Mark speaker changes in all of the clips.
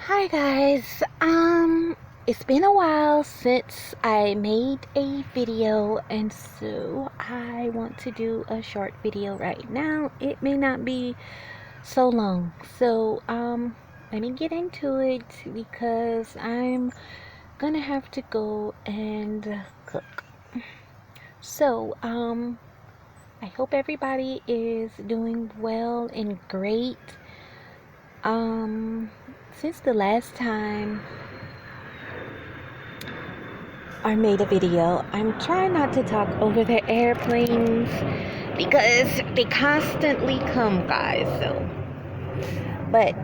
Speaker 1: Hi guys. It's been a while since I made a video, and so I want to do a short video right now. It may not be so long. Let me get into it because I'm gonna have to go and cook. So, I hope everybody is doing well and great. Um, since the last time I made a video, I'm trying not to talk over the airplanes because they constantly come, guys. But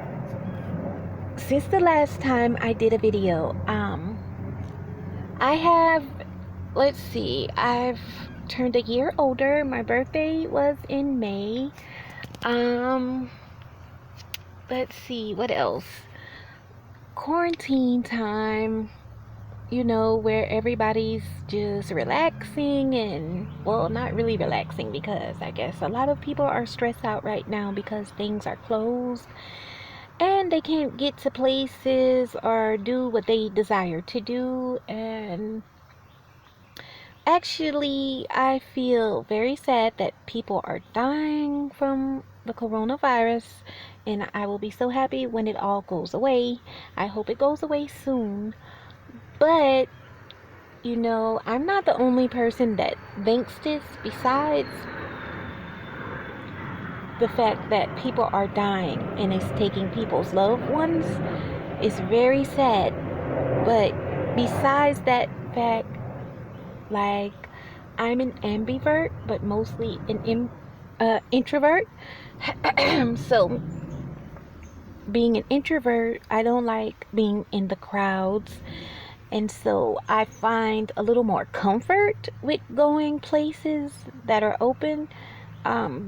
Speaker 1: since the last time I did a video, I have, let's see, I've turned a year older. My birthday was in May. Um, let's see, what else? Quarantine time, where everybody's just relaxing and, well, not really relaxing because I guess a lot of people are stressed out right now because things are closed and they can't get to places or do what they desire to do. And actually, I feel very sad that people are dying from the coronavirus, and I will be so happy when it all goes away. I hope it goes away soon. But I'm not the only person that thinks this. Besides the fact that people are dying and it's taking people's loved ones, it's very sad. But besides that fact, like, I'm an ambivert, but mostly an introvert. So, being an introvert, I don't like being in the crowds. And so I find a little more comfort with going places that are open,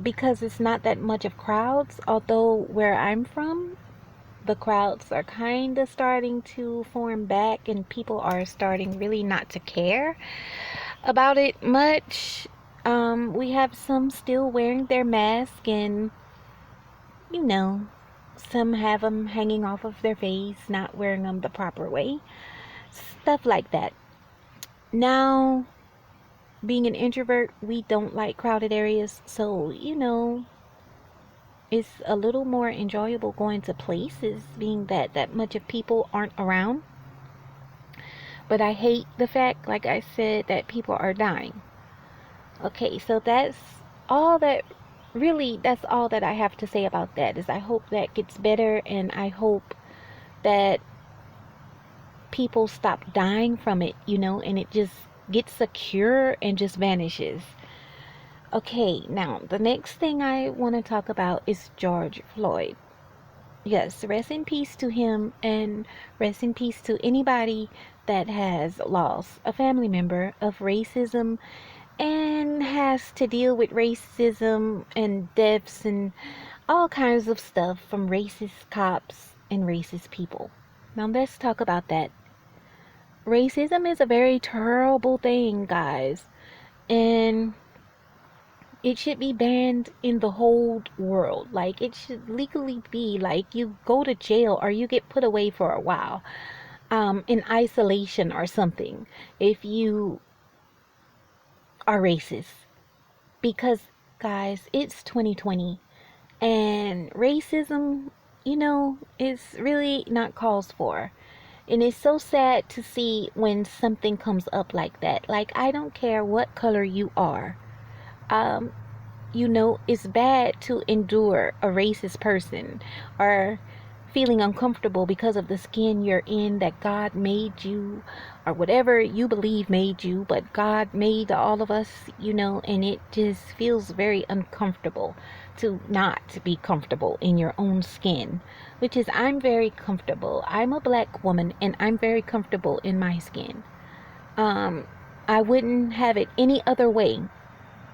Speaker 1: because it's not that much of crowds. Although where I'm from, the crowds are kind of starting to form back and people are starting really not to care about it much. We have some still wearing their mask, and you know, some have them hanging off of their face, not wearing them the proper way. Stuff like that. Now, being an introvert, we don't like crowded areas, so it's a little more enjoyable going to places, being that much of people aren't around. But I hate the fact, like I said, that people are dying. Okay, so that's all that I have to say about that. Is I hope that gets better, and I hope that people stop dying from it, and it just gets a cure and just vanishes. Okay, now the next thing I want to talk about is George Floyd. Yes, rest in peace to him, and rest in peace to anybody that has lost a family member of racism and has to deal with racism and deaths and all kinds of stuff from racist cops and racist people. Now let's talk about that. Racism is a very terrible thing, guys, and it should be banned in the whole world. Like, it should legally be like you go to jail or you get put away for a while, in isolation or something, if you are racist. Because, guys, it's 2020 and racism, is really not called for. And it's so sad to see when something comes up like that. Like, I don't care what color you are. Um, it's bad to endure a racist person or feeling uncomfortable because of the skin you're in, that God made you, or whatever you believe made you, but God made all of us, and it just feels very uncomfortable to not be comfortable in your own skin, which is, I'm very comfortable. I'm a black woman and I'm very comfortable in my skin. Um, I wouldn't have it any other way,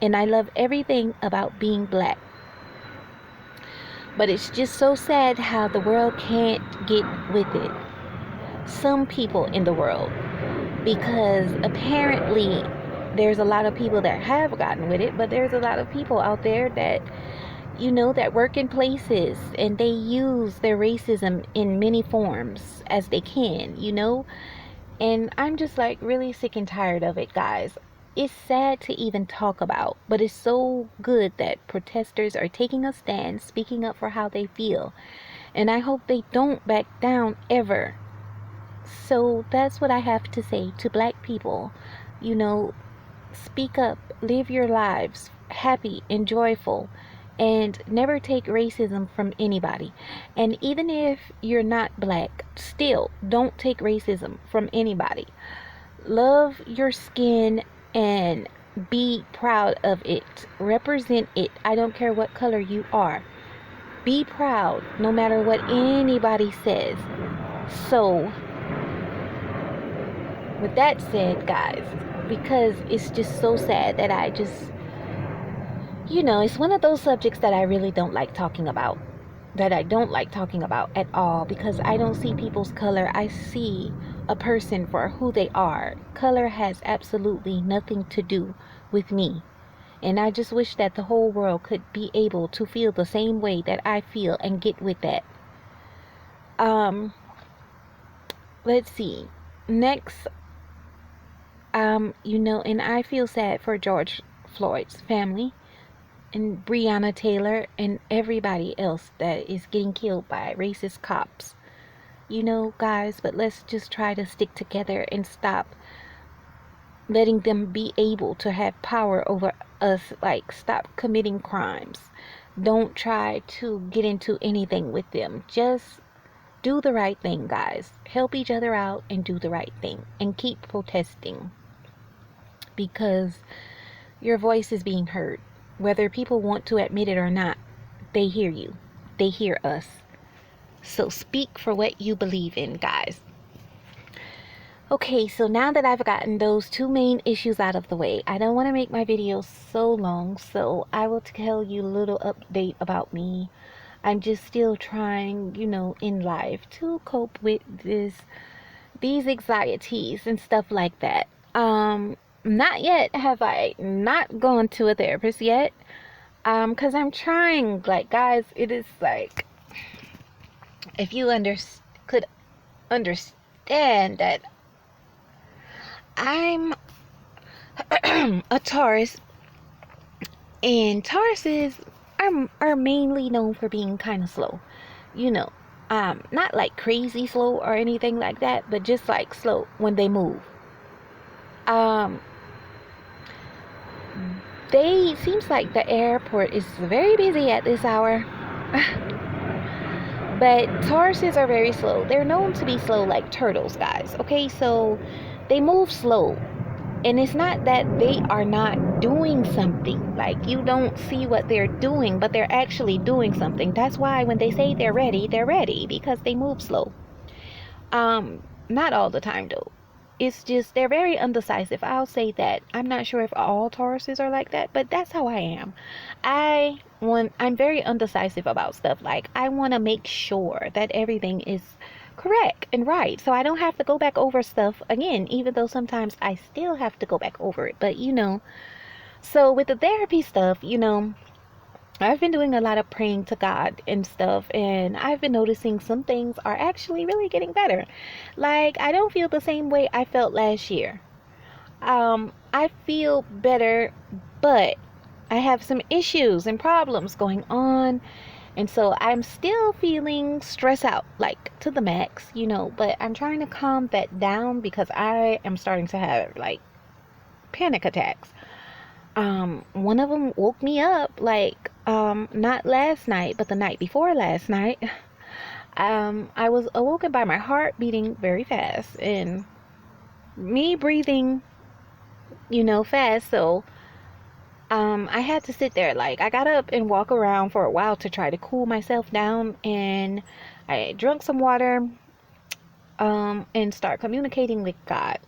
Speaker 1: and I love everything about being black. But it's just so sad how the world can't get with it. Some people in the world, because apparently there's a lot of people that have gotten with it, but there's a lot of people out there that, that work in places and they use their racism in many forms as they can. And I'm just like really sick and tired of it, guys. It's sad to even talk about, but it's so good that protesters are taking a stand, speaking up for how they feel. And I hope they don't back down ever. So that's what I have to say to black people. You know, speak up, live your lives happy and joyful, and never take racism from anybody. And even if you're not black, still don't take racism from anybody. Love your skin and be proud of it. Represent it. I don't care what color you are. Be proud no matter what anybody says. So, with that said, guys, because it's just so sad that it's one of those subjects that I really don't like talking about. That I don't like talking about at all, because I don't see people's color. I see a person for who they are. Color has absolutely nothing to do with me. And I just wish that the whole world could be able to feel the same way that I feel and get with that. Let's see. Next, and I feel sad for George Floyd's family and Breonna Taylor and everybody else that is getting killed by racist cops. Guys, but let's just try to stick together and stop letting them be able to have power over us. Like, stop committing crimes. Don't try to get into anything with them. Just do the right thing, guys. Help each other out and do the right thing. And keep protesting. Because your voice is being heard. Whether people want to admit it or not, they hear you. They hear us. So speak for what you believe in, guys. Okay, so now that I've gotten those two main issues out of the way, I don't want to make my video so long, so I will tell you a little update about me. I'm just still trying, in life to cope with these anxieties and stuff like that. Not yet have I not gone to a therapist yet. Because I'm trying, like, guys, it is like, if you could understand that I'm a Taurus, and Tauruses are mainly known for being kind of slow, not like crazy slow or anything like that, but just like slow when they move. Seems like the airport is very busy at this hour. But Tauruses are very slow. They're known to be slow like turtles, guys. Okay, so they move slow. And it's not that they are not doing something. Like, you don't see what they're doing, but they're actually doing something. That's why when they say they're ready, because they move slow. Not all the time though. It's just they're very undecisive. I'll say that. I'm not sure if all Tauruses are like that, but that's how I am. I'm very undecisive about stuff. Like, I want to make sure that everything is correct and right, so I don't have to go back over stuff again, even though sometimes I still have to go back over it. But so with the therapy stuff, I've been doing a lot of praying to God and stuff, and I've been noticing some things are actually really getting better. Like, I don't feel the same way I felt last year. I feel better, but I have some issues and problems going on, and so I'm still feeling stressed out, like, to the max, but I'm trying to calm that down because I am starting to have, like, panic attacks. One of them woke me up, like, not last night, but the night before last night. I was awoken by my heart beating very fast and me breathing, fast. So, I had to sit there. Like, I got up and walk around for a while to try to cool myself down, and I drank some water, and start communicating with God.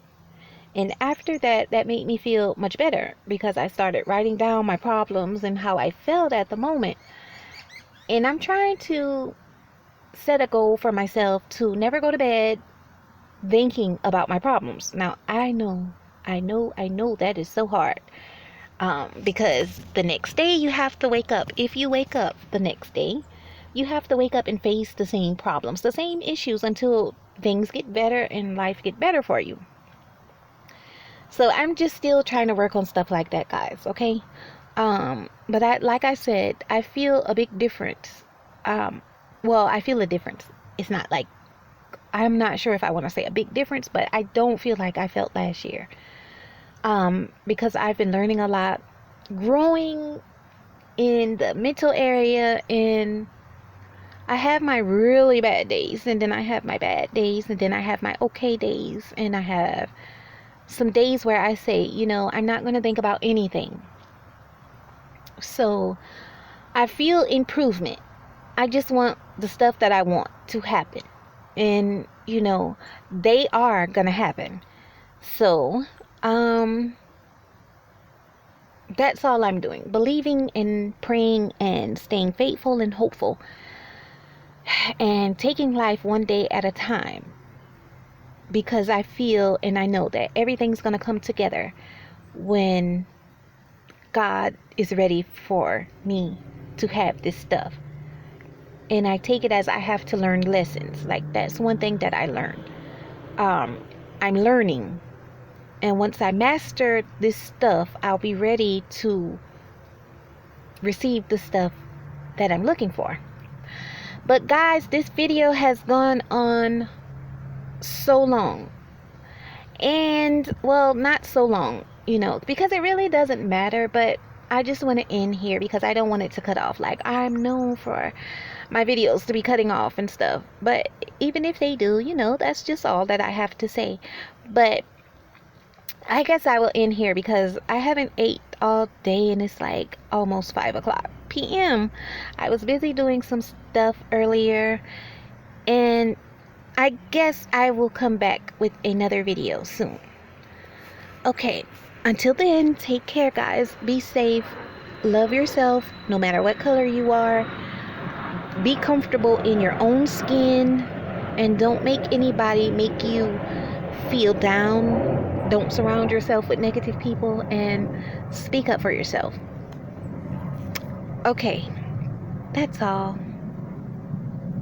Speaker 1: And after that made me feel much better because I started writing down my problems and how I felt at the moment. And I'm trying to set a goal for myself to never go to bed thinking about my problems. Now, I know that is so hard. Because the next day you have to wake up. If you wake up the next day, you have to wake up and face the same problems, the same issues until things get better and life get better for you. So I'm just still trying to work on stuff like that, guys, okay? But like I said, I feel a big difference. Well, I feel a difference. It's not like, I'm not sure if I want to say a big difference, but I don't feel like I felt last year. Because I've been learning a lot, growing in the mental area, and I have my really bad days, and then I have my bad days, and then I have my okay days, and I have some days where I say, I'm not going to think about anything. So I feel improvement. I just want the stuff that I want to happen. And, they are going to happen. So, that's all I'm doing. Believing and praying and staying faithful and hopeful. And taking life one day at a time. Because I feel and I know that everything's going to come together when God is ready for me to have this stuff. And I take it as I have to learn lessons. Like, that's one thing that I learned. I'm learning. And once I master this stuff, I'll be ready to receive the stuff that I'm looking for. But guys, this video has gone on so long. And, well, not so long, because it really doesn't matter. But I just want to end here because I don't want it to cut off. Like, I'm known for my videos to be cutting off and stuff. But even if they do, that's just all that I have to say. But I guess I will end here because I haven't ate all day and it's like almost 5 p.m. I was busy doing some stuff earlier, and I guess I will come back with another video soon. Okay, until then, take care, guys. Be safe. Love yourself no matter what color you are. Be comfortable in your own skin, and don't make anybody make you feel down. Don't surround yourself with negative people, and speak up for yourself. Okay, that's all.